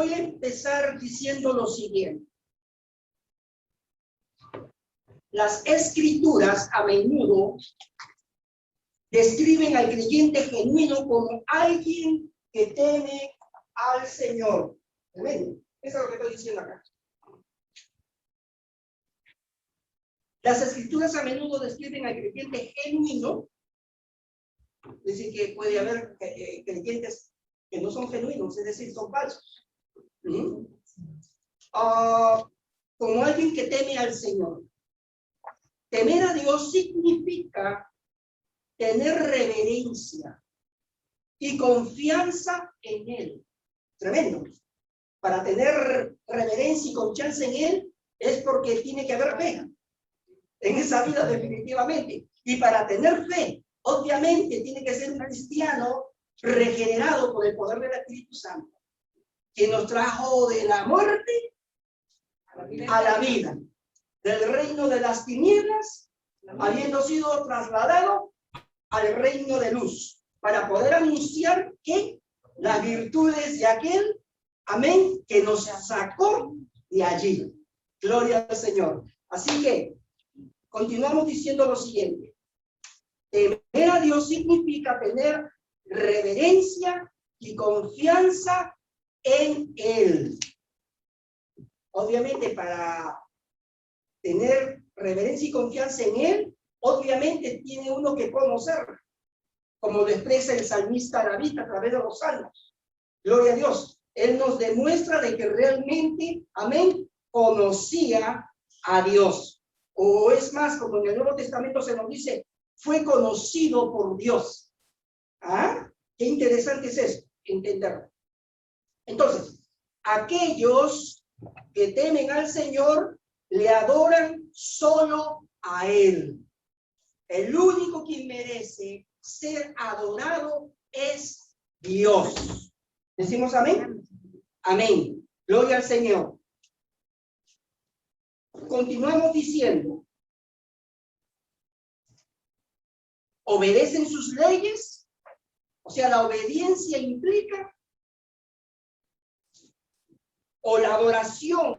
Voy a empezar diciendo lo siguiente. Las escrituras a menudo describen al creyente genuino como alguien que teme al Señor. Tremendo. Eso es lo que estoy diciendo acá. Las escrituras a menudo describen al creyente genuino. Es decir, que puede haber creyentes que no son genuinos, es decir, son falsos. Como alguien que teme al Señor. Temer a Dios significa tener reverencia y confianza en Él. Tremendo. Para tener reverencia y confianza en Él es porque tiene que haber fe en esa vida definitivamente. Y para tener fe, obviamente, tiene que ser un cristiano regenerado por el poder del Espíritu Santo, que nos trajo de la muerte a la vida, del reino de las tinieblas, habiendo sido trasladado al reino de luz, para poder anunciar que las virtudes de aquel, amén, que nos sacó de allí. Gloria al Señor. Así que, continuamos diciendo lo siguiente. Temer a Dios significa tener reverencia y confianza en Él. Obviamente, para tener reverencia y confianza en Él, obviamente tiene uno que conocer, como lo expresa el salmista David a través de los salmos. Gloria a Dios. Él nos demuestra de que realmente, amén, conocía a Dios. O es más, como en el Nuevo Testamento se nos dice, fue conocido por Dios. ¿Ah? Qué interesante es esto, entenderlo. Entonces, aquellos que temen al Señor le adoran solo a Él. El único que merece ser adorado es Dios. ¿Decimos amén? Amén. Gloria al Señor. Continuamos diciendo. ¿Obedecen sus leyes? O sea, la obediencia implica, o la adoración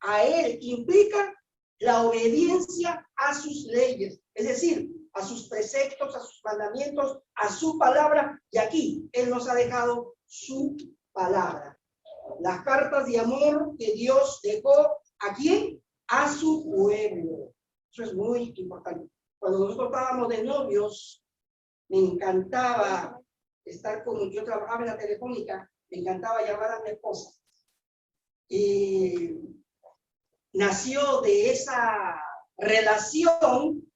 a Él implica la obediencia a sus leyes, es decir, a sus preceptos, a sus mandamientos, a su palabra, y aquí Él nos ha dejado su palabra. Las cartas de amor que Dios dejó, ¿a quién? A su pueblo. Eso es muy importante. Cuando nosotros estábamos de novios, me encantaba estar con, yo trabajaba en la telefónica, me encantaba llamar a mi esposa. Y nació de esa relación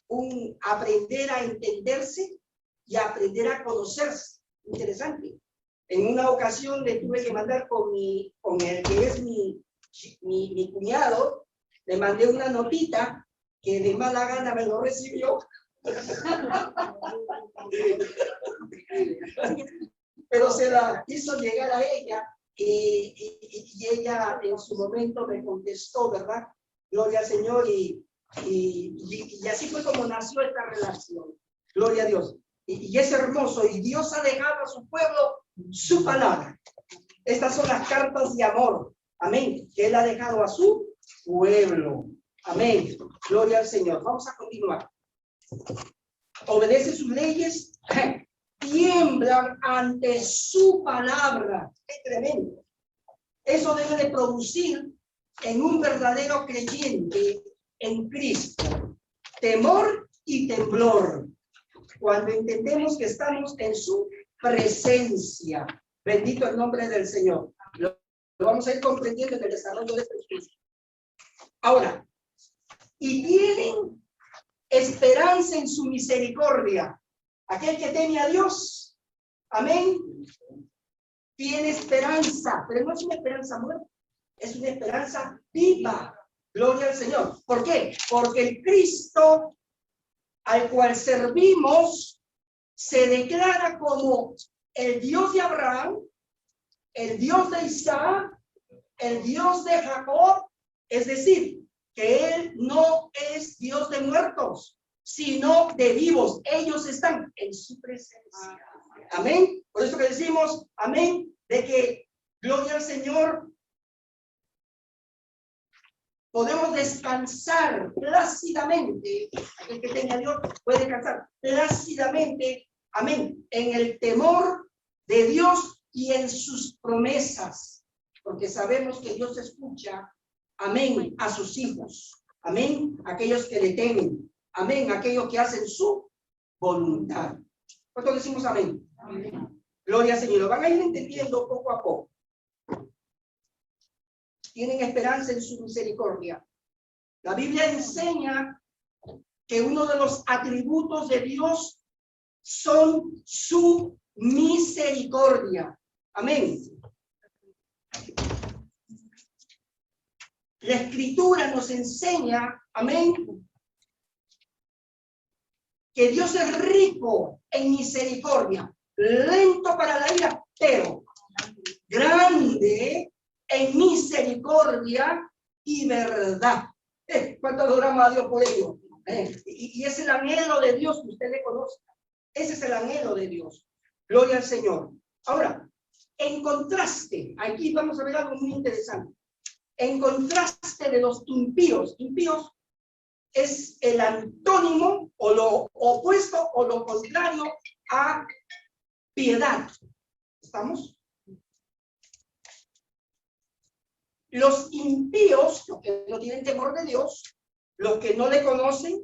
un aprender a entenderse y aprender a conocerse. Interesante. En una ocasión le tuve que mandar con el que es mi cuñado, le mandé una notita que de mala gana me lo recibió. Pero se la hizo llegar a ella y ella en su momento me contestó, ¿verdad? Gloria al Señor y así fue como nació esta relación. Gloria a Dios. Y es hermoso. Y Dios ha dejado a su pueblo su palabra. Estas son las cartas de amor. Amén. Que Él ha dejado a su pueblo. Amén. Gloria al Señor. Vamos a continuar. Obedece sus leyes. Tiemblan ante su palabra. ¡Qué tremendo! Eso debe de producir en un verdadero creyente en Cristo temor y temblor cuando entendemos que estamos en su presencia. Bendito el nombre del Señor. Lo vamos a ir comprendiendo en el desarrollo de este estudio. Ahora, y tienen esperanza en su misericordia. Aquel que teme a Dios, amén, tiene esperanza, pero no es una esperanza muerta, es una esperanza viva. Gloria al Señor. ¿Por qué? Porque el Cristo al cual servimos se declara como el Dios de Abraham, el Dios de Isaac, el Dios de Jacob, es decir, que Él no es Dios de muertos, sino de vivos. Ellos están en su presencia. Amén. Por eso que decimos, amén, de que gloria al Señor, podemos descansar plácidamente. Aquel que tenga a Dios puede descansar plácidamente, amén, en el temor de Dios y en sus promesas, porque sabemos que Dios escucha, amén, a sus hijos, amén, aquellos que le temen, amén, aquellos que hacen su voluntad. ¿Cuánto decimos amén? Amén. Gloria al Señor. Lo van a ir entendiendo poco a poco. Tienen esperanza en su misericordia. La Biblia enseña que uno de los atributos de Dios son su misericordia. Amén. La Escritura nos enseña, amén, que Dios es rico en misericordia, lento para la ira, pero grande en misericordia y verdad. ¿Cuánto adoramos a Dios por ello? Y es el anhelo de Dios que usted le conozca. Ese es el anhelo de Dios. Gloria al Señor. Ahora, en contraste, aquí vamos a ver algo muy interesante. En contraste de los impíos, impíos es el antónimo o lo opuesto o lo contrario a piedad. ¿Estamos? Los impíos, los que no tienen temor de Dios, los que no le conocen,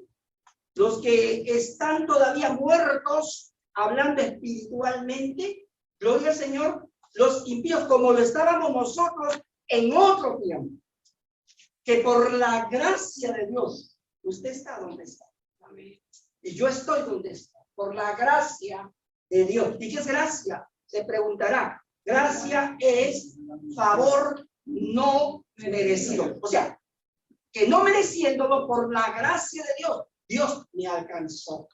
los que están todavía muertos, hablando espiritualmente, gloria al Señor, los impíos como lo estábamos nosotros en otro tiempo, que por la gracia de Dios, usted está donde está. Amén. Y yo estoy donde está, por la gracia de Dios. ¿Y qué es gracia? Se preguntará. Gracia es favor no merecido. O sea, que no mereciéndolo, por la gracia de Dios, Dios me alcanzó.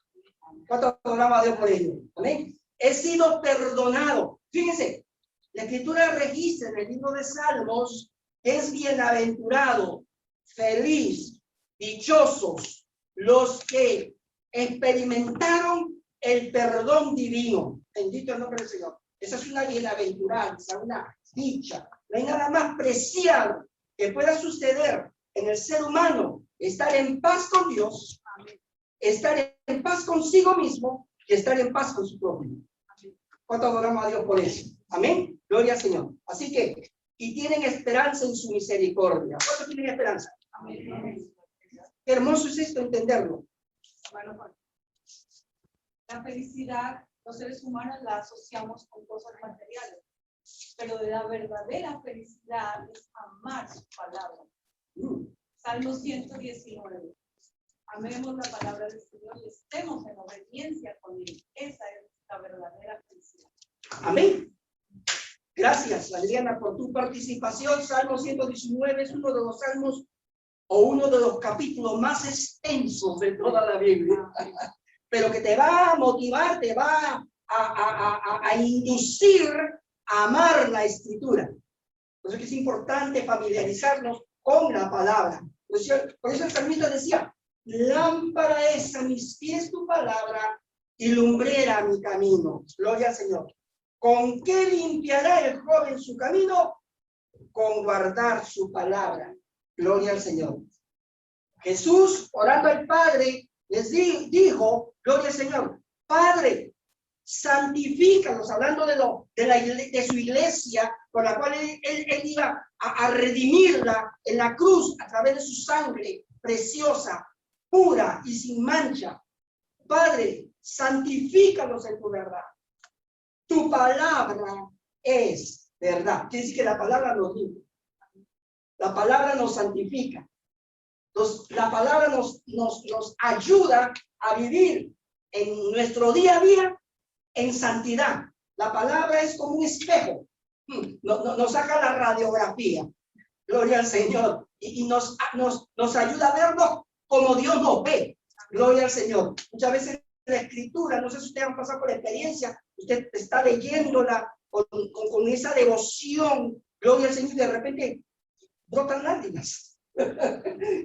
¿Cuánto adoramos a Dios por ello? Amén. He sido perdonado. Fíjense, la Escritura registra en el libro de Salmos que es bienaventurado, feliz, dichosos los que experimentaron el perdón divino. Bendito el nombre del Señor. Esa es una bienaventuranza, una dicha. No hay nada más preciado que pueda suceder en el ser humano, estar en paz con Dios, estar en paz consigo mismo y estar en paz con su prójimo. ¿Cuánto adoramos a Dios por eso? Amén. Gloria al Señor. Así que, y tienen esperanza en su misericordia. ¿Cuántos tienen esperanza? Amén. Qué hermoso es esto, entenderlo. Bueno, la felicidad, los seres humanos la asociamos con cosas materiales, pero de la verdadera felicidad es amar su palabra. Salmo 119. Amemos la palabra del Señor y estemos en obediencia con Él. Esa es la verdadera felicidad. Amén. Gracias, Adriana, por tu participación. Salmo 119 es uno de los salmos o uno de los capítulos más extensos de toda la Biblia, pero que te va a motivar, te va a inducir a amar la Escritura. Por eso que es importante familiarizarnos con la palabra. Por eso el salmista decía, lámpara es a mis pies tu palabra y lumbrera a mi camino. Gloria al Señor. ¿Con qué limpiará el joven su camino? Con guardar su palabra. Gloria al Señor. Jesús, orando al Padre, les dijo, gloria al Señor, Padre, santifícalos, hablando de su iglesia, con la cual él iba a redimirla en la cruz a través de su sangre preciosa, pura y sin mancha. Padre, santifícalos en tu verdad. Tu palabra es verdad. Quiere decir que la palabra nos limpia. La palabra nos santifica. La palabra nos ayuda a vivir en nuestro día a día en santidad. La palabra es como un espejo. Nos saca la radiografía. Gloria al Señor. Y nos ayuda a vernos como Dios nos ve. Gloria al Señor. Muchas veces la Escritura, no sé si ustedes han pasado por la experiencia, usted está leyéndola con esa devoción. Gloria al Señor, y de repente brotan lágrimas.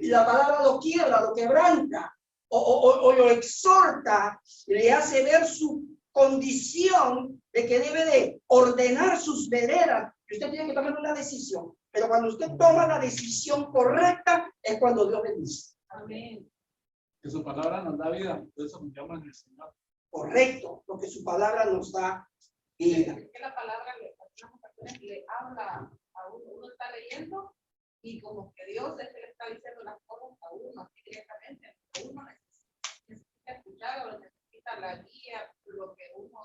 Y la palabra lo quiebra, lo quebranta, o lo exhorta, le hace ver su condición de que debe de ordenar sus veredas. Y usted tiene que tomar una decisión. Pero cuando usted toma la decisión correcta, es cuando Dios bendice. Amén. Que su palabra nos da vida, por eso confiamos en el Señor. Correcto, porque su palabra nos da vida. Es que la palabra le habla a uno. Uno está leyendo y como que Dios es que le está diciendo las cosas a uno así directamente. Uno necesita escuchar o necesita la guía, lo que uno,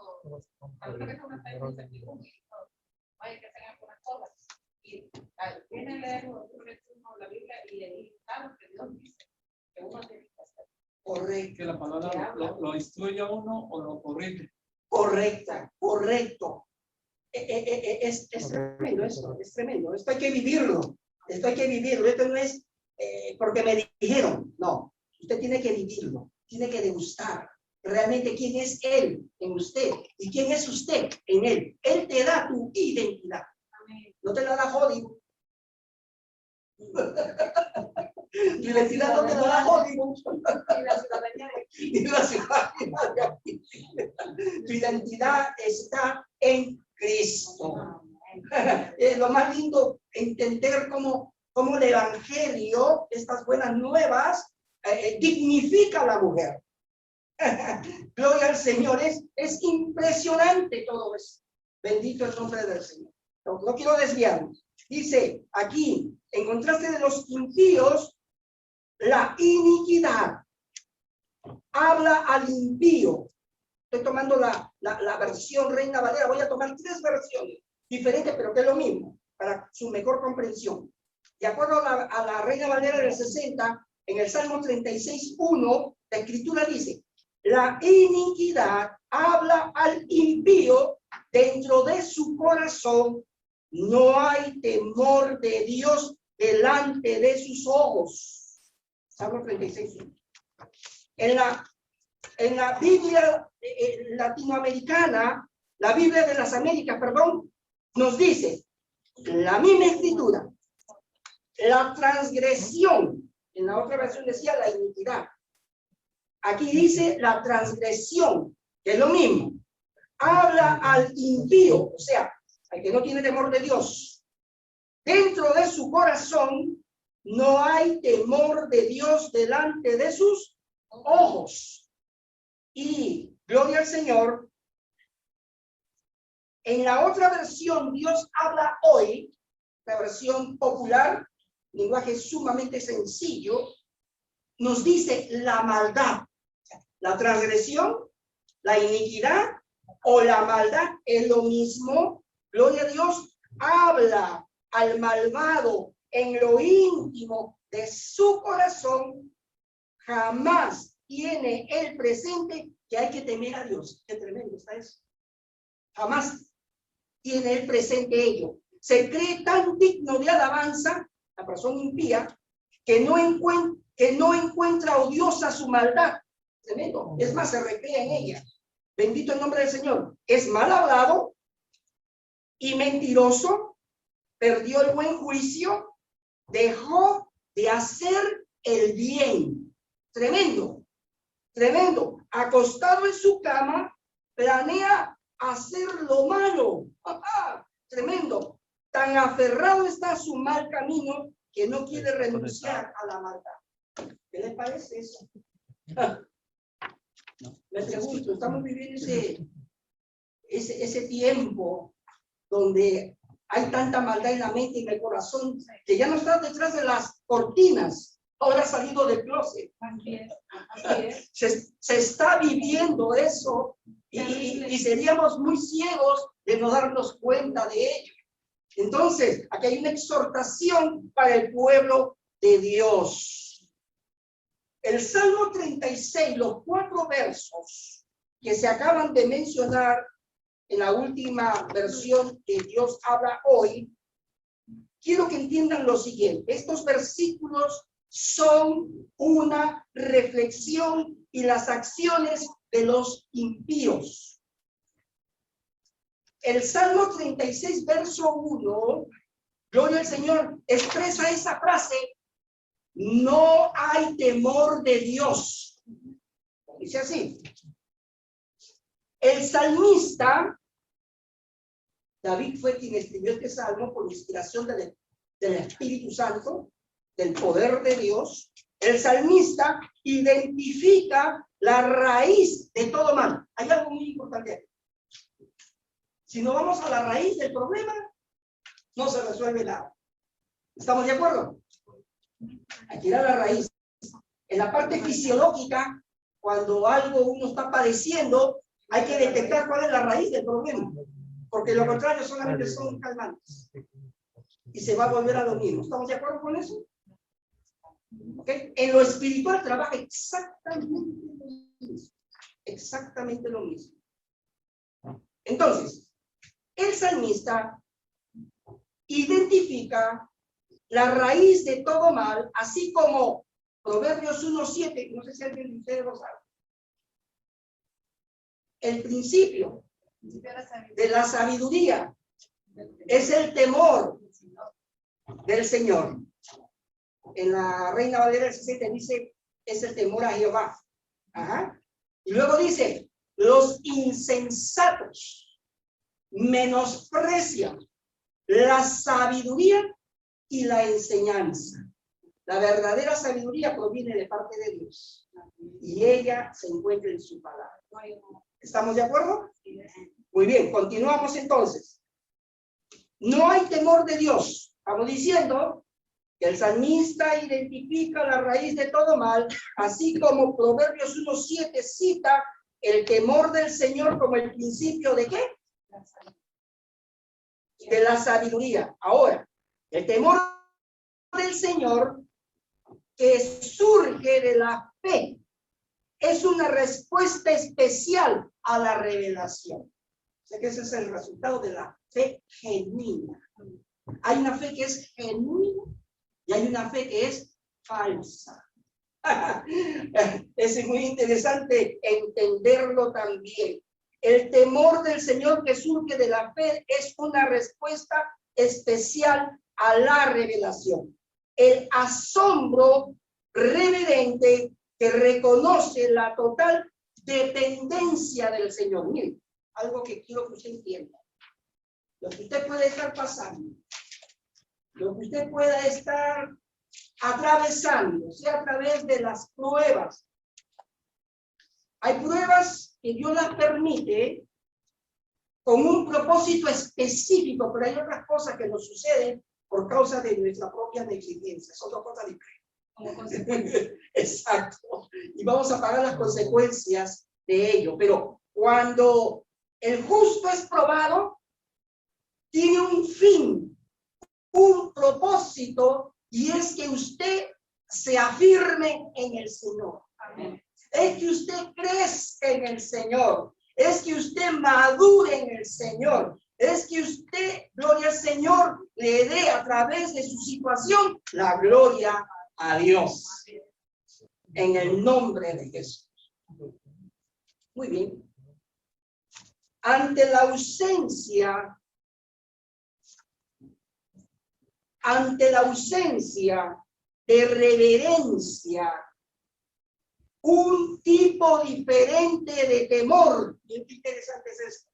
a lo que uno está diciendo, vaya que tengan algunas cosas. Y viene a leer uno la Biblia y le dice lo que Dios dice que uno tiene que hacer. Correcto. Que la palabra lo instruye a uno o lo corrige. Correcta, correcto. Es tremendo eso, es tremendo. Esto hay que vivirlo. Esto hay que vivirlo. Esto no es porque me dijeron. No, usted tiene que vivirlo. Tiene que degustar realmente quién es Él en usted y quién es usted en Él. Él te da tu identidad. Amén. No te la da Hollywood. Tu identidad no te la da Hollywood. Y la ciudadanía de aquí. Ni la ciudadanía de aquí. Tu identidad está en Cristo. Es lo más lindo entender cómo el evangelio, estas buenas nuevas, dignifica a la mujer. Gloria al Señor, es impresionante todo eso. Bendito el nombre del Señor. No quiero desviarnos. Dice aquí, en contraste de los impíos, la iniquidad habla al impío. Estoy tomando la versión Reina Valera. Voy a tomar 3 versiones diferentes, pero que es lo mismo, para su mejor comprensión. De acuerdo a la Reina Valera del 60, en el Salmo 36:1, la Escritura dice: la iniquidad habla al impío, dentro de su corazón no hay temor de Dios delante de sus ojos. Salmo 36:1. En la Biblia latinoamericana, la Biblia de las Américas, perdón, nos dice la misma escritura, la transgresión. En la otra versión decía la iniquidad. Aquí dice la transgresión, que es lo mismo. Habla al impío, o sea, al que no tiene temor de Dios. Dentro de su corazón no hay temor de Dios delante de sus ojos. Y gloria al Señor. En la otra versión, Dios habla hoy, la versión popular, lenguaje sumamente sencillo, nos dice la maldad, la transgresión, la iniquidad o la maldad es lo mismo. Gloria a Dios, habla al malvado en lo íntimo de su corazón, jamás tiene el presente que hay que temer a Dios. Qué tremendo está eso. Jamás tiene el presente ello. Se cree tan digno de alabanza, la persona impía, que no encuentra odiosa su maldad. Tremendo. Es más, se recrea en ella. Bendito el nombre del Señor. Es mal hablado y mentiroso, perdió el buen juicio, dejó de hacer el bien. Tremendo, tremendo. Acostado en su cama, planea hacer lo malo. Tremendo. Tan aferrado está a su mal camino que no quiere renunciar a la maldad. ¿Qué les parece eso? Les pregunto, estamos viviendo ese tiempo donde hay tanta maldad en la mente y en el corazón que ya no está detrás de las cortinas, ahora ha salido del closet. Así es. Se está viviendo eso y seríamos muy ciegos de no darnos cuenta de ello. Entonces, aquí hay una exhortación para el pueblo de Dios. El Salmo 36, los 4 versos que se acaban de mencionar en la última versión que Dios habla hoy, quiero que entiendan lo siguiente. Estos versículos son una reflexión y las acciones de los impíos. El Salmo 36, verso 1, gloria al Señor, expresa esa frase: no hay temor de Dios. Dice así. El salmista David fue quien escribió este salmo por inspiración del Espíritu Santo, del poder de Dios. El salmista identifica la raíz de todo mal. Hay algo muy importante. Si no vamos a la raíz del problema, no se resuelve nada. ¿Estamos de acuerdo? Hay que ir a la raíz. En la parte fisiológica, cuando algo uno está padeciendo, hay que detectar cuál es la raíz del problema. Porque lo contrario solamente son calmantes. Y se va a volver a lo mismo. ¿Estamos de acuerdo con eso? ¿Okay? En lo espiritual trabaja exactamente lo mismo. Exactamente lo mismo. Entonces, el salmista identifica la raíz de todo mal, así como Proverbios 1:7, no sé si alguien de ustedes lo sabe. El principio de la sabiduría es el temor del Señor. En la Reina Valera del 60 dice, es el temor a Jehová. Ajá. Y luego dice, los insensatos menosprecian la sabiduría y la enseñanza. La verdadera sabiduría proviene de parte de Dios y ella se encuentra en su palabra. ¿Estamos de acuerdo? Muy bien, continuamos entonces. No hay temor de Dios. Estamos diciendo que el salmista identifica la raíz de todo mal, así como Proverbios 1:7 cita el temor del Señor como el principio ¿de qué? De la sabiduría. Ahora, el temor del Señor que surge de la fe es una respuesta especial a la revelación. O sea que ese es el resultado de la fe genuina. Hay una fe que es genuina y hay una fe que es falsa. Es muy interesante entenderlo también. El temor del Señor que surge de la fe es una respuesta especial a la revelación. El asombro reverente que reconoce la total dependencia del Señor. Miren, algo que quiero que usted entienda. Lo que usted puede estar pasando, lo que usted pueda estar atravesando, sea a través de las pruebas. Hay pruebas que Dios las permite con un propósito específico, pero hay otras cosas que nos suceden por causa de nuestra propia negligencia. Son dos cosas diferentes. Como consecuencia. Exacto. Y vamos a pagar las consecuencias de ello. Pero cuando el justo es probado, tiene un fin, un propósito, y es que usted se afirme en el Señor. Amén. Es que usted crezca en el Señor. Es que usted madure en el Señor. Es que usted, gloria al Señor, le dé a través de su situación la gloria a Dios. En el nombre de Jesús. Muy bien. Ante la ausencia de reverencia, un tipo diferente de temor, qué interesante es esto,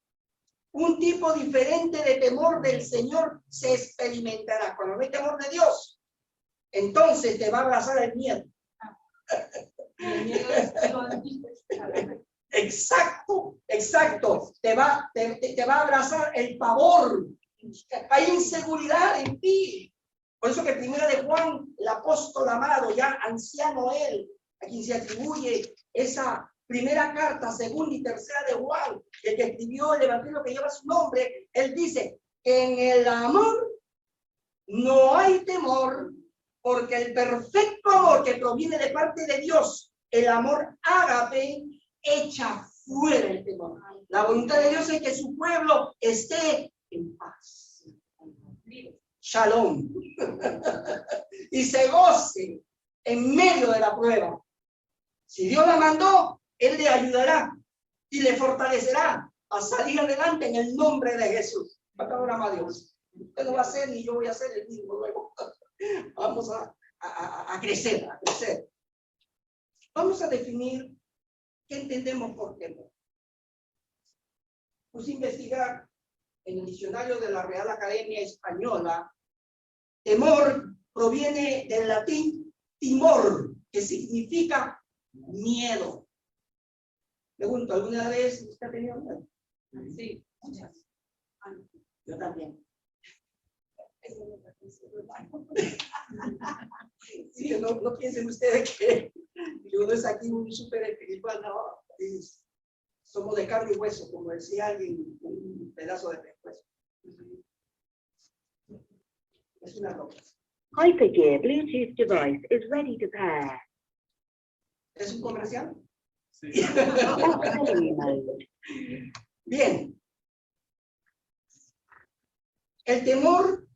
un tipo diferente de temor del Señor se experimentará. Cuando no hay temor de Dios, entonces te va a abrazar el miedo. El miedo es lo antítesis. Exacto, exacto. Te va a abrazar el pavor. Hay inseguridad en ti. Por eso que primera de Juan, el apóstol amado, ya anciano él, a quien se atribuye esa primera carta, segunda y tercera de Juan, el que escribió el evangelio que lleva su nombre, él dice que en el amor no hay temor, porque el perfecto amor que proviene de parte de Dios, el amor ágape, echa fuera el temor. La voluntad de Dios es que su pueblo esté en paz. Shalom. Y se goce en medio de la prueba. Si Dios la mandó, Él le ayudará y le fortalecerá a salir adelante en el nombre de Jesús. Palabra de Dios. Usted no va a hacer ni yo voy a hacer el mismo luego. Vamos a crecer, a crecer. Vamos a definir qué entendemos por temor. Pues investigar En el diccionario de la Real Academia Española, temor proviene del latín timor, que significa miedo. Pregunto, ¿alguna vez usted ha tenido miedo? Sí, muchas. Yo también. Sí, no piensen ustedes que uno es aquí un súper espiritual, no. Somos de carne y hueso, como decía alguien, un pedazo de pescuezo. Es una ropa. Hypergear Bluetooth device is ready to pair. ¿Es un comercial? Sí. Auxiliary mode. Bien. El temor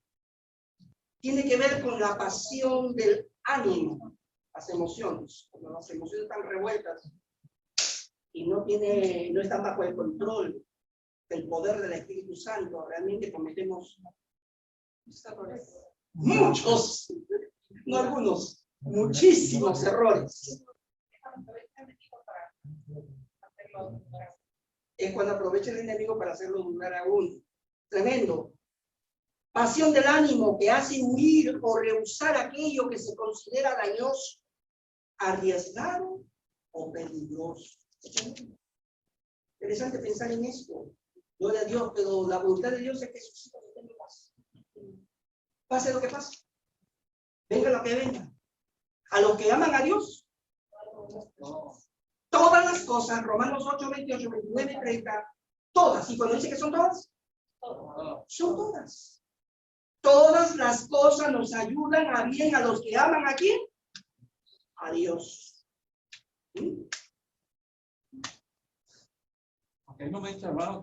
tiene que ver con la pasión del ánimo, las emociones. Cuando las emociones están revueltas y no están bajo el control del poder del Espíritu Santo, realmente cometemos muchos, no algunos, muchísimos errores. Es cuando aprovecha el enemigo para hacerlo dudar aún. Tremendo. Pasión del ánimo que hace huir o rehusar aquello que se considera dañoso, arriesgado o peligroso. Interesante pensar en esto. Gloria a Dios, pero la voluntad de Dios es que sus hijos tengan paz. Pase lo que pase. Venga lo que venga. A los que aman a Dios, todas las cosas, Romanos 8, 28, 29, 30, todas. Y cuando dice que son todas, son todas. Todas las cosas nos ayudan a bien a los que aman ¿a quién? A Dios. ¿Sí? Aunque hay momentos, hermano,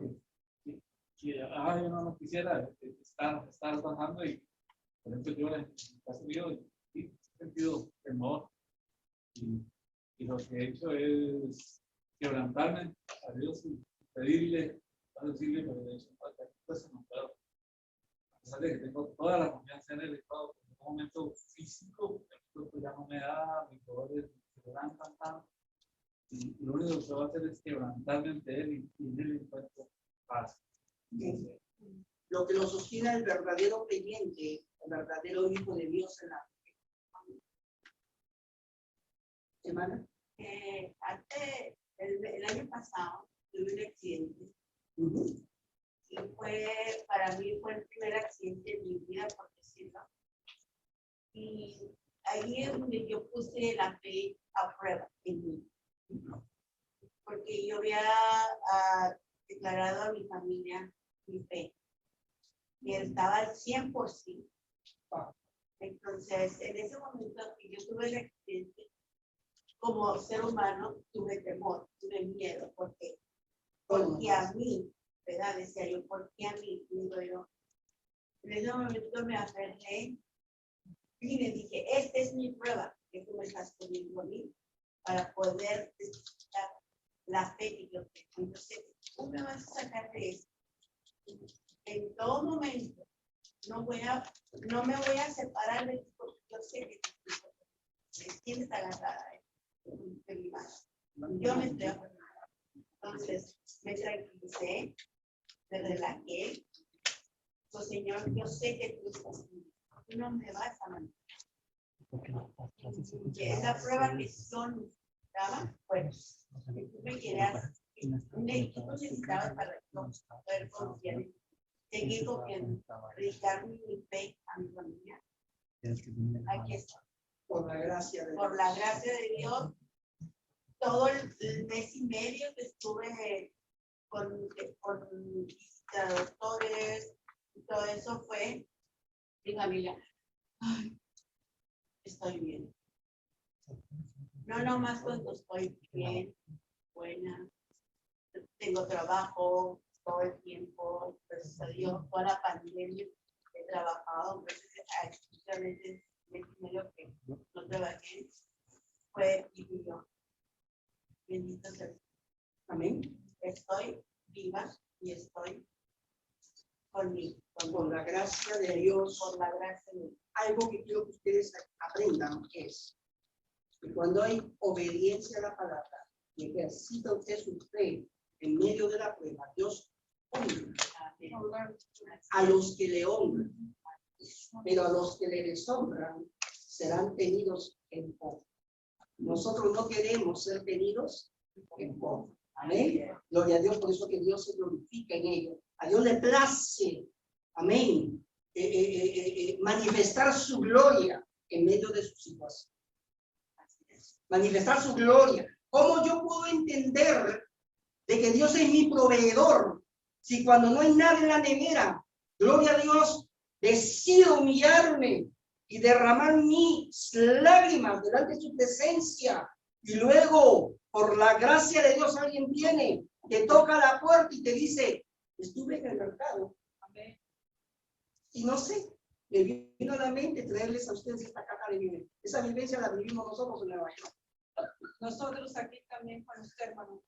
que yo no quisiera estar trabajando y, por ejemplo, yo en Estados Unidos he sentido temor y lo que he hecho es quebrantarme a Dios y pedirle, decirle, pero de hecho, pues no puedo. A pesar de que tengo toda la confianza en él, en un momento físico, el cuerpo ya no me da, mis dolores se levantan tanto. Y lo único que puedo hacer es quebrantarme ante él y en él encuentro paz. Lo que lo sostiene el verdadero creyente, el verdadero hijo de Dios en la fe. ¿Hermana? Antes, el año pasado, tuve un accidente. Y para mí fue el primer accidente de mi vida, por decirlo. Y ahí es donde yo puse la fe a prueba en mí. Porque yo había declarado a mi familia mi fe. Y estaba al 100%. Entonces, en ese momento que yo tuve el accidente, como ser humano, tuve temor, tuve miedo. Porque a mí, ¿verdad? Decía yo, ¿por qué a mí? Digo yo, en ese momento me aferré y le dije, esta es mi prueba que tú me estás poniendo a mí para poder despertar la fe que yo tengo. Entonces, tú me vas a sacar de esto. En todo momento, no me voy a separar de ti porque yo sé que me tienes agarrada de mi mano. Yo me estoy aferrando. Entonces, me tranquilicé, me relajé. Pues, Señor, yo sé que tú estás conmigo. Tú no me vas a mandar. Es la prueba que son daba, pues, que tú me quieras, tú necesitabas para poder confiar en ti. Seguir confiando, dedicar mi fe a mi familia. Aquí está. Por la gracia de Dios. Por la gracia de Dios, todo el mes y medio que estuve con doctores y todo eso fue mi familia. Ay, estoy bien. No nomás cuando estoy bien, buena, tengo trabajo todo el tiempo, gracias a Dios, toda la pandemia he trabajado, especialmente el medio que no trabajé, fue vivido. Bendito sea. Amén. Estoy viva y estoy conmigo. Con la gracia de Dios. Por la gracia de Dios. Algo que quiero que ustedes aprendan es que cuando hay obediencia a la palabra y ejercita usted su fe en medio de la prueba, Dios honra a los que le honran, pero a los que le deshonran serán tenidos en poco. Nosotros no queremos ser tenidos en poco. Amén. Gloria a Dios, por eso que Dios se glorifica en ello. A Dios le place, amén, manifestar su gloria en medio de su situación. Manifestar su gloria. ¿Cómo yo puedo entender de que Dios es mi proveedor si cuando no hay nada en la nevera, gloria a Dios, decido humillarme y derramar mis lágrimas delante de su presencia, y luego por la gracia de Dios alguien viene, te toca la puerta y te dice, estuve en el mercado y no sé, me vino a la mente traerles a ustedes esta caja de vivir. Esa vivencia la vivimos nosotros en Nueva York. Nosotros aquí también con usted, hermano.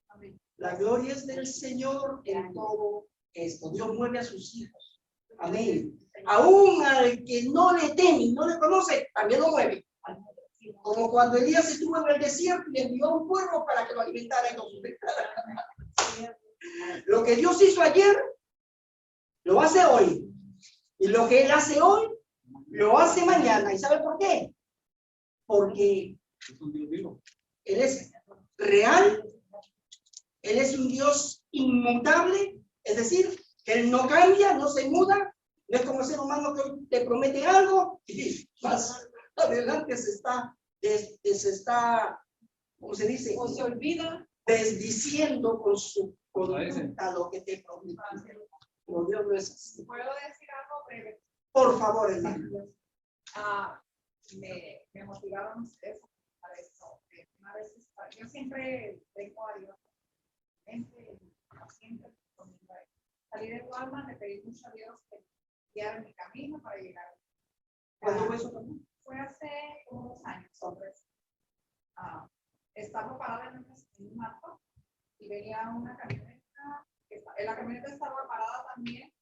Amén. La gloria es del Señor en todo esto. Dios mueve a sus hijos. Amén. Aún al que no le teme y no le conoce, también lo mueve. Como cuando Elías estuvo en el desierto y envió un cuervo para que lo alimentara y lo sustentara. Lo que Dios hizo ayer, lo hace hoy. Y lo que Él hace hoy, lo hace mañana. ¿Y sabe por qué? Porque Es un Dios vivo. Él es real. Él es un Dios inmutable. Es decir, que Él no cambia, no se muda. No es como el ser humano que hoy te promete algo y más adelante se está, ¿cómo se dice? O se olvida. Desdiciendo con su conducta lo que te prometió. Pero Dios no es así. ¿Puedo decir algo breve? Por favor, hermano. Me motivaron ustedes para esto. Una vez, yo siempre tengo a Dios siempre conmigo. Salí de Walmart, le pedí mucho a Dios que guiara mi camino para llegar. ¿Cuándo fue eso también? Fue hace unos años, hombres. Estaba parada en un marco y venía una camioneta. La camioneta estaba parada también,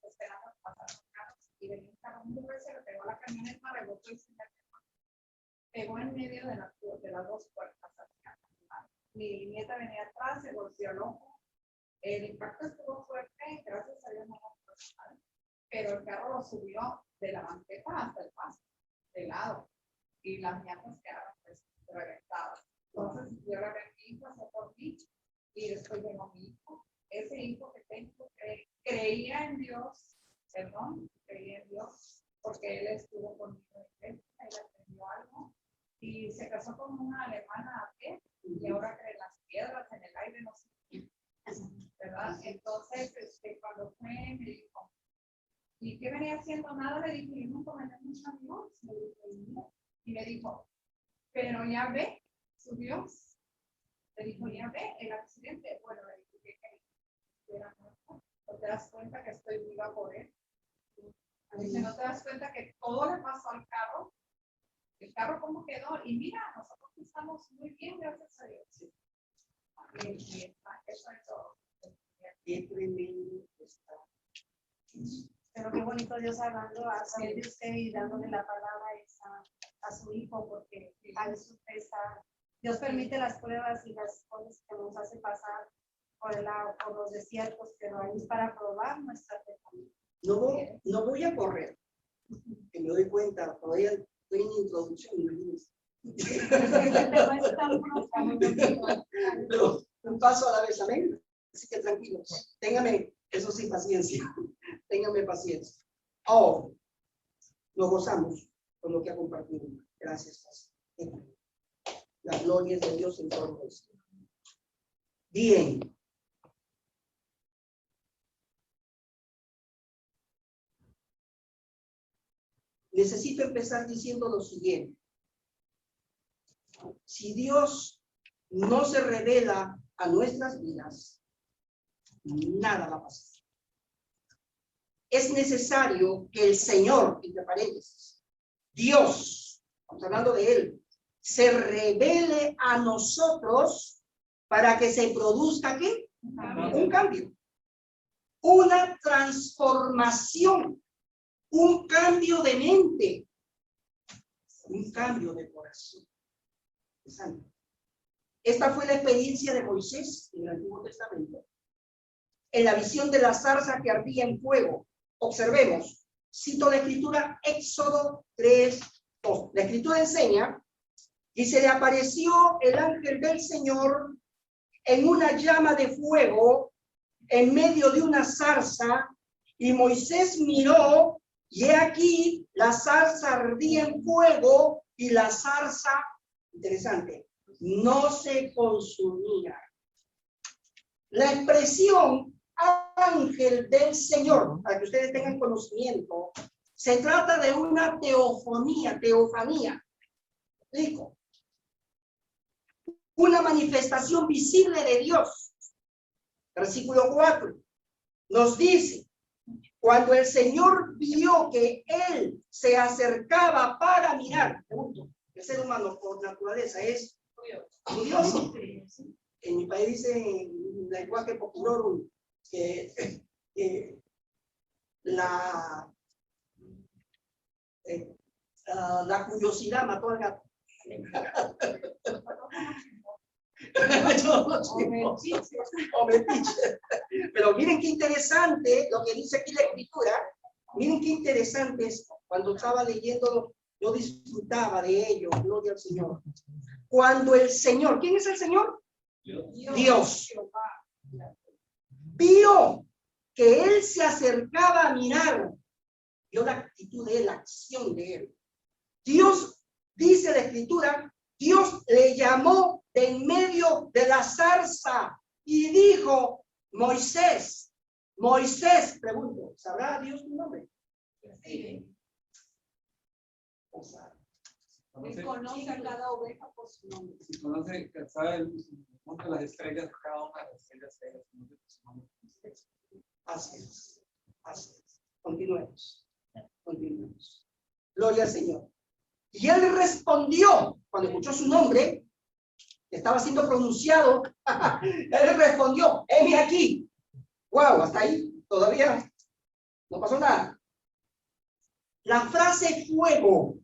esperando que pasaran los carros. Y venía un carro muy fuerte, se le pegó a la camioneta, rebotó y se pegó en medio de las dos puertas. Mi nieta venía atrás, se golpeó el ojo. El impacto estuvo fuerte, gracias a Dios no lo pasó, pero el carro lo subió de la banqueta hasta el paso, de lado, y las llantas quedaron pues, reventadas. Entonces yo la vi a mi hijo, se por mí, y después llegó mi hijo. Ese hijo que tengo creía en Dios, creía en Dios, porque él estuvo conmigo en iglesia, él aprendió algo, y se casó con una alemana y ahora cree en las piedras, en el aire, no sé. ¿Verdad? Entonces, cuando fue, me dijo, ¿y qué venía haciendo? Nada, le dije, yo no comenté mucho a Dios. Y me dijo, pero ya ve su Dios. Le dijo, ya ve el accidente. Bueno, le dije, ¿qué quería? ¿No te das cuenta que estoy viva por él? Dice, ¿no te das cuenta que todo le pasó al carro? El carro cómo quedó. Y mira, nosotros estamos muy bien, gracias a Dios. Sí. Eso es todo. Qué tremendo está. Pero qué bonito Dios hablando a través de usted y dándole la palabra a su hijo, porque a veces Dios permite las pruebas y las cosas que nos hace pasar por los desiertos, pero ahí es para probar nuestra fe. No voy a correr, que me doy cuenta, todavía estoy en introducción, imagínense. Pero un paso a la vez, amén. Así que tranquilos, téngame, eso sí, paciencia. Téngame paciencia. Oh, nos gozamos con lo que ha compartido. Gracias. La gloria es de Dios en todo esto. Bien. Necesito empezar diciendo lo siguiente. Si Dios no se revela a nuestras vidas, nada va a pasar. Es necesario que el Señor, entre paréntesis, Dios, estamos hablando de Él, se revele a nosotros para que se produzca ¿qué? Un cambio, una transformación, un cambio de mente, un cambio de corazón. Esta fue la experiencia de Moisés en el Antiguo Testamento. en la visión de la zarza que ardía en fuego. Observemos, cito la escritura, Éxodo 3:2. La escritura enseña, y se le apareció el ángel del Señor en una llama de fuego en medio de una zarza, y Moisés miró, y he aquí la zarza ardía en fuego, y la zarza, interesante, no se consumía. La expresión ángel del Señor, para que ustedes tengan conocimiento, se trata de una teofanía. ¿Explico? Una manifestación visible de Dios. Versículo 4 nos dice, cuando el Señor vio que él se acercaba para mirar, pregunto, el ser humano por naturaleza es curioso. En mi país dice en lenguaje popular que la curiosidad mató al gato. O metiche. Pero miren qué interesante lo que dice aquí la escritura. Miren qué interesante es. Cuando estaba leyendo, yo disfrutaba de ello. Gloria al Señor. Cuando el Señor, ¿quién es el Señor? Dios. Vio que él se acercaba a mirar. Vio la actitud de él, la acción de él. Dios, dice la escritura, Dios le llamó de en medio de la zarza y dijo, Moisés, Moisés, pregunto, ¿sabrá Dios tu nombre? Sí. Él conoce a cada oveja por su nombre. Si conoce, sabe el nombre de las estrellas, cada una de las estrellas sabe su nombre. Así es. Así es. Continuemos. Continuemos. Gloria al Señor. Y él respondió, cuando escuchó su nombre, que estaba siendo pronunciado, él respondió, heme aquí. Wow, hasta ahí todavía no pasó nada. La frase fuego,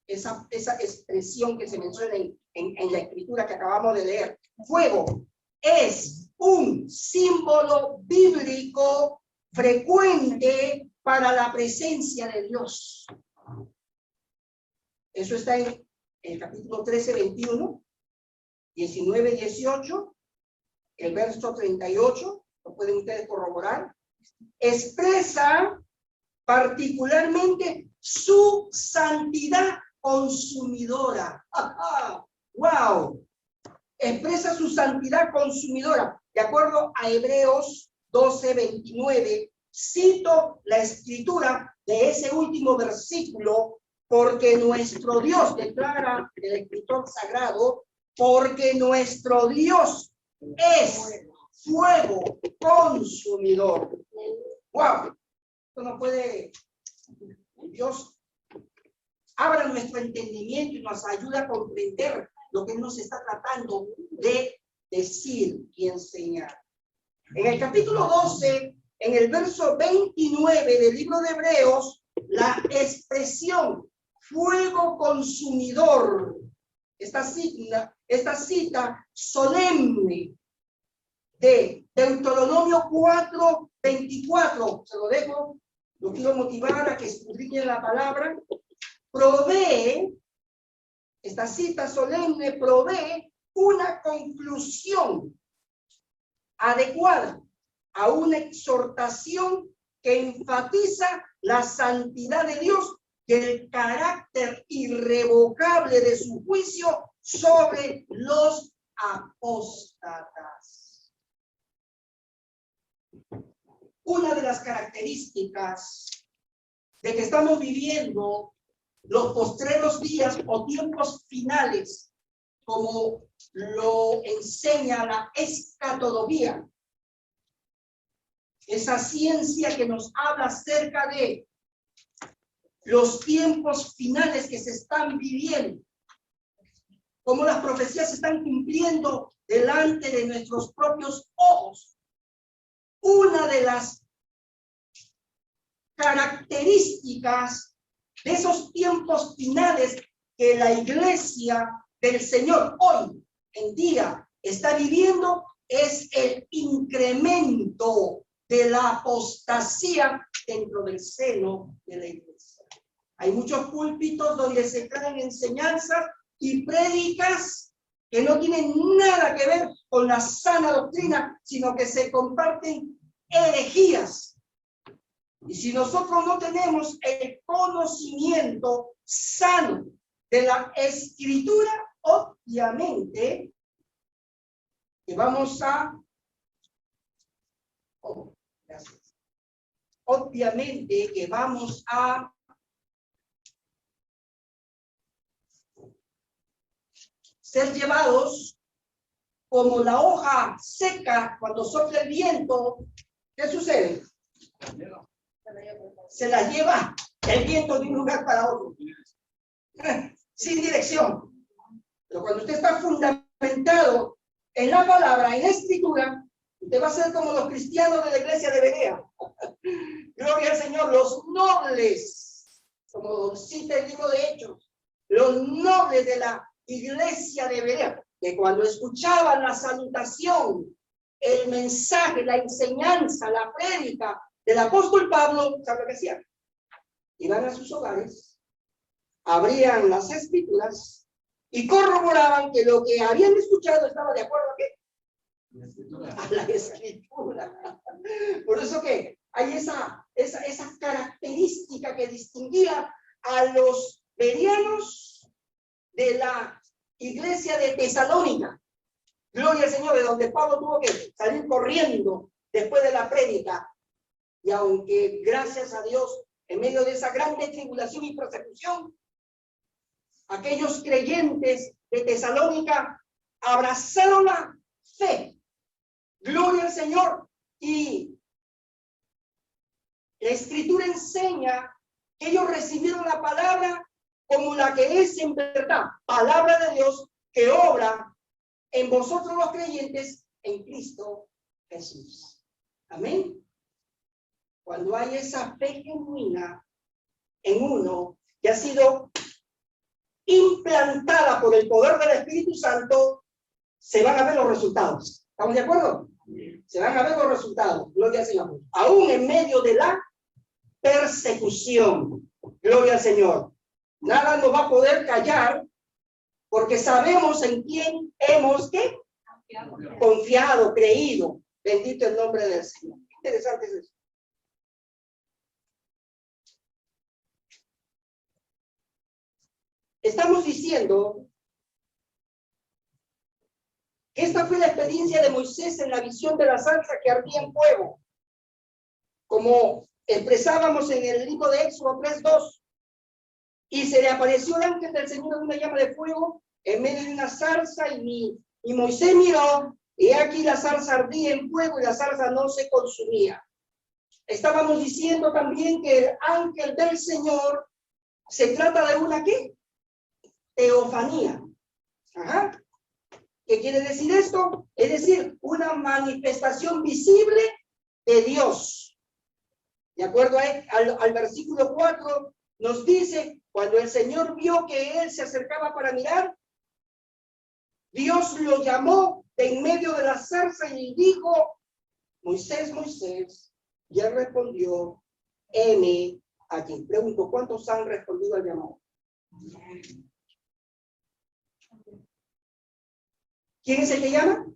esa expresión que se menciona en la escritura que acabamos de leer, fuego, es un símbolo bíblico frecuente para la presencia de Dios. Eso está en el capítulo 13, 21, 19, 18, el verso 38, lo pueden ustedes corroborar. Expresa particularmente su santidad consumidora. ¡Wow! Expresa su santidad consumidora. De acuerdo a Hebreos 12, 29, cito la escritura de ese último versículo, porque nuestro Dios, declara el escritor sagrado, porque nuestro Dios es fuego consumidor. ¡Wow! Esto no puede... Dios abra nuestro entendimiento y nos ayuda a comprender lo que nos está tratando de decir y enseñar. En el capítulo 12, en el verso 29 del libro de Hebreos, la expresión fuego consumidor, esta cita solemne de Deuteronomio 4, 24, se lo dejo, lo quiero motivar a que escudriñen la palabra, provee, esta cita solemne provee una conclusión adecuada a una exhortación que enfatiza la santidad de Dios y el carácter irrevocable de su juicio sobre los apóstatas. Una de las características de que estamos viviendo los postreros días o tiempos finales, como lo enseña la escatología, esa ciencia que nos habla acerca de los tiempos finales que se están viviendo, cómo las profecías se están cumpliendo delante de nuestros propios ojos. Una de las características de esos tiempos finales que la iglesia del Señor hoy en día está viviendo es el incremento de la apostasía dentro del seno de la iglesia. Hay muchos púlpitos donde se traen enseñanzas y prédicas que no tienen nada que ver con la sana doctrina, sino que se comparten herejías. Y si nosotros no tenemos el conocimiento sano de la escritura, obviamente que vamos a ser llevados como la hoja seca cuando sopla el viento. ¿Qué sucede? Se la lleva el viento de un lugar para otro, sin dirección. Pero cuando usted está fundamentado en la palabra, en la escritura, usted va a ser como los cristianos de la iglesia de Berea. Gloria al Señor, los nobles, como cita el libro de Hechos, los nobles de la iglesia de Berea, que cuando escuchaban la salutación, el mensaje, la enseñanza, la prédica del apóstol Pablo, ¿sabe lo que hacían? Iban a sus hogares, abrían las escrituras y corroboraban que lo que habían escuchado estaba de acuerdo a qué? A la escritura. Por eso que hay esa característica que distinguía a los bereanos de la iglesia de Tesalónica. Gloria al Señor, de donde Pablo tuvo que salir corriendo después de la prédica. Y aunque, gracias a Dios, en medio de esa grande tribulación y persecución, aquellos creyentes de Tesalónica abrazaron la fe. Gloria al Señor. Y la Escritura enseña que ellos recibieron la palabra como la que es en verdad, palabra de Dios que obra en vosotros los creyentes en Cristo Jesús. Amén. Cuando hay esa fe genuina en uno que ha sido implantada por el poder del Espíritu Santo, se van a ver los resultados. ¿Estamos de acuerdo? Se van a ver los resultados. Gloria al Señor. Aún en medio de la persecución. Gloria al Señor. Nada nos va a poder callar porque sabemos en quién hemos ¿qué? Confiado, creído. Bendito el nombre del Señor. Interesante es eso. Estamos diciendo que esta fue la experiencia de Moisés en la visión de la zarza que ardía en fuego. Como expresábamos en el libro de Éxodo 3:2. Y se le apareció el ángel del Señor en una llama de fuego en medio de una zarza y Moisés miró y aquí la zarza ardía en fuego y la zarza no se consumía. Estábamos diciendo también que el ángel del Señor se trata de una ¿qué? Teofanía. Ajá. ¿Qué quiere decir esto? Es decir, una manifestación visible de Dios. De acuerdo al versículo 4, nos dice, cuando el Señor vio que él se acercaba para mirar, Dios lo llamó de en medio de la zarza y dijo, Moisés, Moisés, y él respondió, heme aquí. Pregunto, ¿cuántos han respondido al llamado? ¿Quién es el que llama?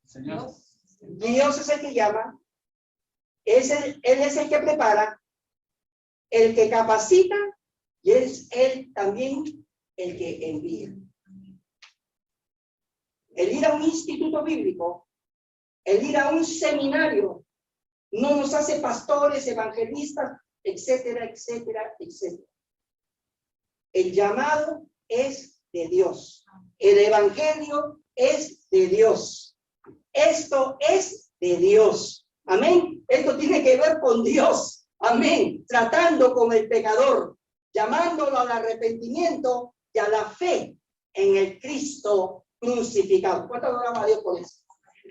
Señor. Dios es el que llama. Él es el que prepara, el que capacita y es él también el que envía. El ir a un instituto bíblico, el ir a un seminario, no nos hace pastores, evangelistas, etcétera, etcétera, etcétera. El llamado es de Dios. El evangelio es de Dios. Esto es de Dios. Amén. Esto tiene que ver con Dios. Amén. Tratando con el pecador, llamándolo al arrepentimiento y a la fe en el Cristo crucificado. ¿Cuánto adoramos a Dios por eso?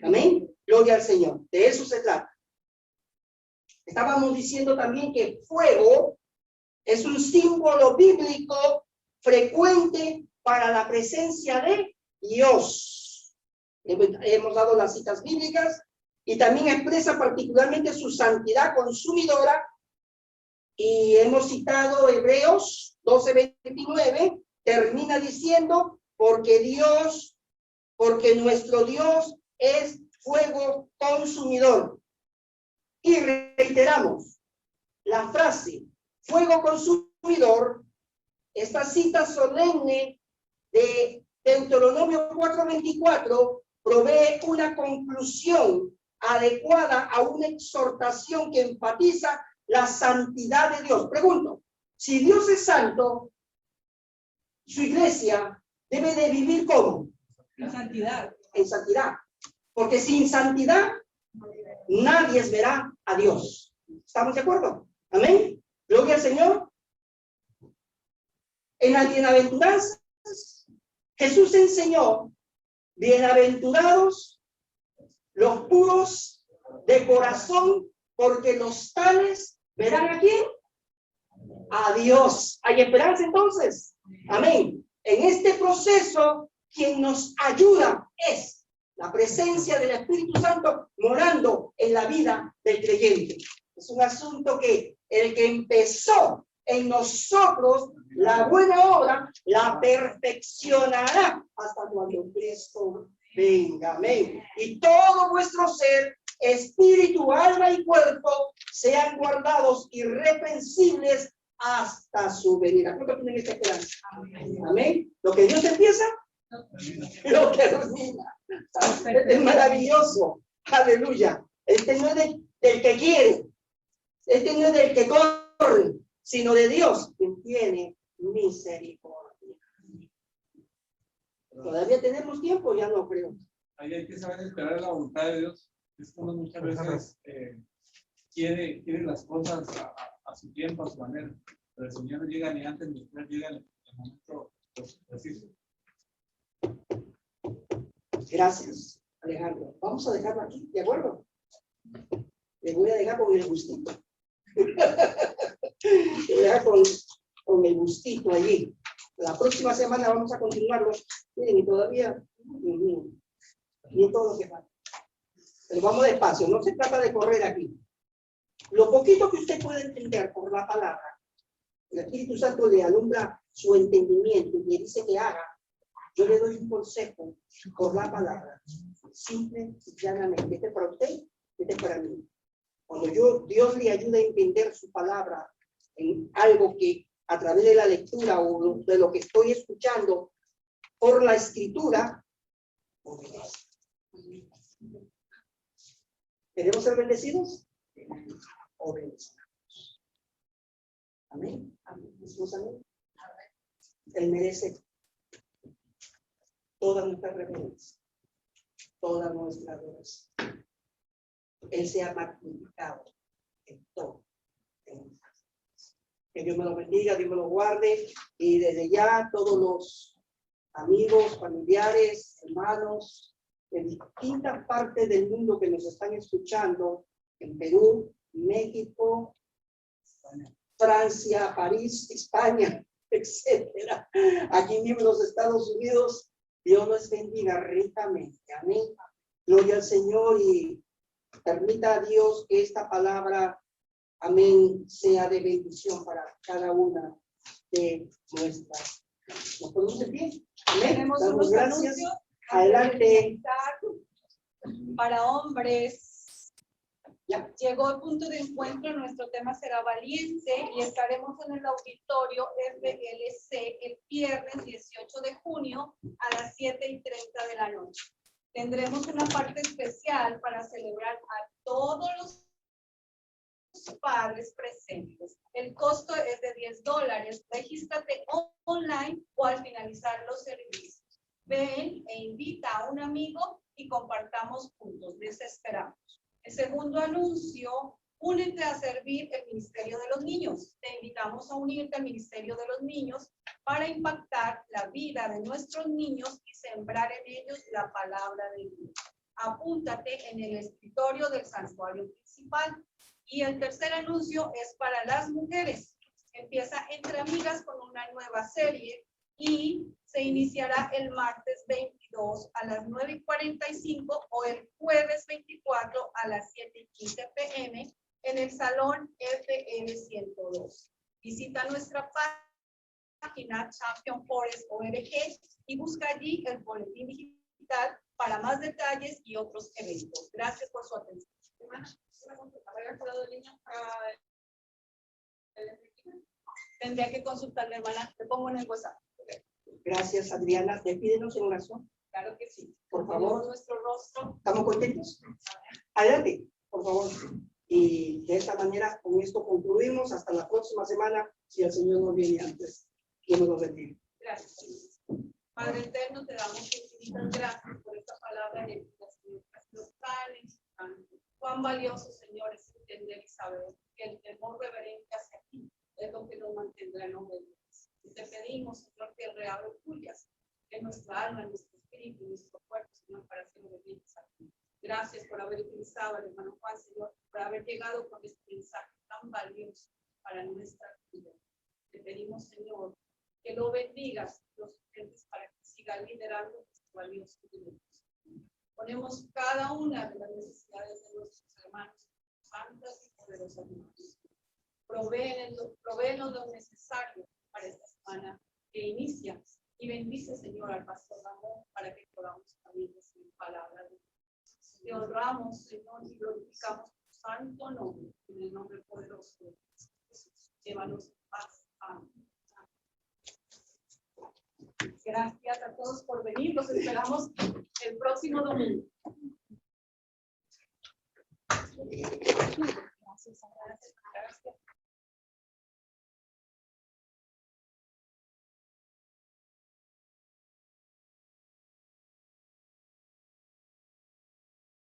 Amén. Gloria al Señor. De eso se trata. Estábamos diciendo también que fuego es un símbolo bíblico frecuente para la presencia de Dios. Hemos dado las citas bíblicas y también expresa particularmente su santidad consumidora. Y hemos citado Hebreos 12:29, termina diciendo, porque nuestro Dios es fuego consumidor. Y reiteramos la frase, fuego consumidor, esta cita solemne de Deuteronomio 4:24 provee una conclusión adecuada a una exhortación que enfatiza la santidad de Dios. Pregunto, si Dios es santo, su iglesia debe de vivir ¿cómo? En santidad. En santidad. Porque sin santidad nadie verá a Dios. ¿Estamos de acuerdo? Amén. Gloria al Señor. En las bienaventuranzas, Jesús enseñó, bienaventurados los puros de corazón, porque los tales verán ¿a quién? A Dios. ¿Hay esperanza entonces? Amén. En este proceso, quien nos ayuda es la presencia del Espíritu Santo morando en la vida del creyente. Es un asunto que el que empezó en nosotros la buena obra la perfeccionará hasta cuando Cristo venga. Amén. Y todo vuestro ser, espíritu, alma y cuerpo sean guardados irreprensibles hasta su venida. ¿Cuánto tienen esta esperanza? Amén. Lo que Dios empieza, lo que termina. Este es maravilloso. Aleluya. Este no es del que quiere. Este no es del que corre, sino de Dios, quien tiene misericordia. ¿Todavía tenemos tiempo? Ya no creo. Ahí hay que saber esperar la voluntad de Dios. Es como muchas veces quiere las cosas a su tiempo, a su manera. Pero el Señor no llega ni antes ni después, llega en el momento preciso. Gracias, Alejandro. Vamos a dejarlo aquí, ¿de acuerdo? Le voy a dejar con el gustito. Le voy a dejar con el gustito allí. La próxima semana vamos a continuarlo. Miren, y todavía, ni todo lo que falta. Pero vamos despacio, no se trata de correr aquí. Lo poquito que usted puede entender por la palabra, el Espíritu Santo le alumbra su entendimiento y le dice que haga. Yo le doy un consejo por la palabra, simple y llanamente. Este es para usted, este es para mí. Cuando Dios le ayuda a entender su palabra en algo que a través de la lectura o de lo que estoy escuchando por la escritura, obedece. ¿Queremos ser bendecidos? Obedecemos. Amén. Amén. Amén. Él merece toda nuestra reverencia, toda nuestra adoración. Él se ha magnificado en todo. Que Dios me lo bendiga, Dios me lo guarde. Y desde ya todos los amigos, familiares, hermanos de distintas partes del mundo que nos están escuchando, en Perú, México, Francia, París, España, etcétera. Aquí mismo en los Estados Unidos, Dios nos bendiga ricamente. Amén. Gloria al Señor y permita a Dios que esta palabra, amén, sea de bendición para cada una de nuestras. ¿Nos ponemos de pie? Amén. Tenemos Damos unos gracias. anuncios. Adelante. Para hombres, Ya. llegó el punto de encuentro, nuestro tema será valiente y estaremos en el auditorio FLC el viernes 18 de junio a las 7:30 de la noche. Tendremos una parte especial para celebrar a todos los padres presentes. El costo es de $10. Regístrate online o al finalizar los servicios. Ven e invita a un amigo y compartamos juntos. Les esperamos. El segundo anuncio, únete a servir el Ministerio de los Niños. Te invitamos a unirte al Ministerio de los Niños para impactar la vida de nuestros niños y sembrar en ellos la palabra de Dios. Apúntate en el escritorio del santuario principal. Y el tercer anuncio es para las mujeres. Empieza Entre Amigas con una nueva serie y se iniciará el martes 22 22 a las 9:45 o el jueves 24 a las 7:15 p.m. en el Salón FM 102. Visita nuestra página championforest.org y busca allí el boletín digital para más detalles y otros eventos. Gracias por su atención. Tendría que consultar la hermana. Te pongo en el WhatsApp. Gracias, Adriana. Despídenos en oración, Claro que sí. por Ponemos favor. nuestro rostro. ¿Estamos contentos? Adelante, por favor. Y de esta manera, con esto concluimos. Hasta la próxima semana, si el Señor nos viene antes. Dios nos bendiga. Gracias. Padre eterno, te damos infinitas gracias por esta palabra de vida, Señor. Que ha sido tan importante. Cuán valioso, Señor, es entender y saber que el temor reverente hacia ti es lo que nos mantendrá en obediencia. Y te pedimos, Señor, que reabras en nuestra alma, en nuestro espíritu, en nuestro cuerpo, Señor, para ser obedientes a ti. Gracias por haber utilizado al hermano Juan, Señor, por haber llegado con este mensaje tan valioso para nuestra vida. Te pedimos, Señor, que lo bendigas los clientes para que siga liderando este valioso negocio. Ponemos cada una de las necesidades de nuestros hermanos, santas y poderosas manos. Provéenos lo necesario para esta semana que inicia y bendice, Señor, al pastor Ramón para que podamos también recibir palabras de Dios. Te honramos, Señor, y glorificamos tu santo nombre, en el nombre poderoso de Jesús. Llévanos en paz. Amén. Gracias a todos por venir. Los esperamos el próximo domingo. Gracias.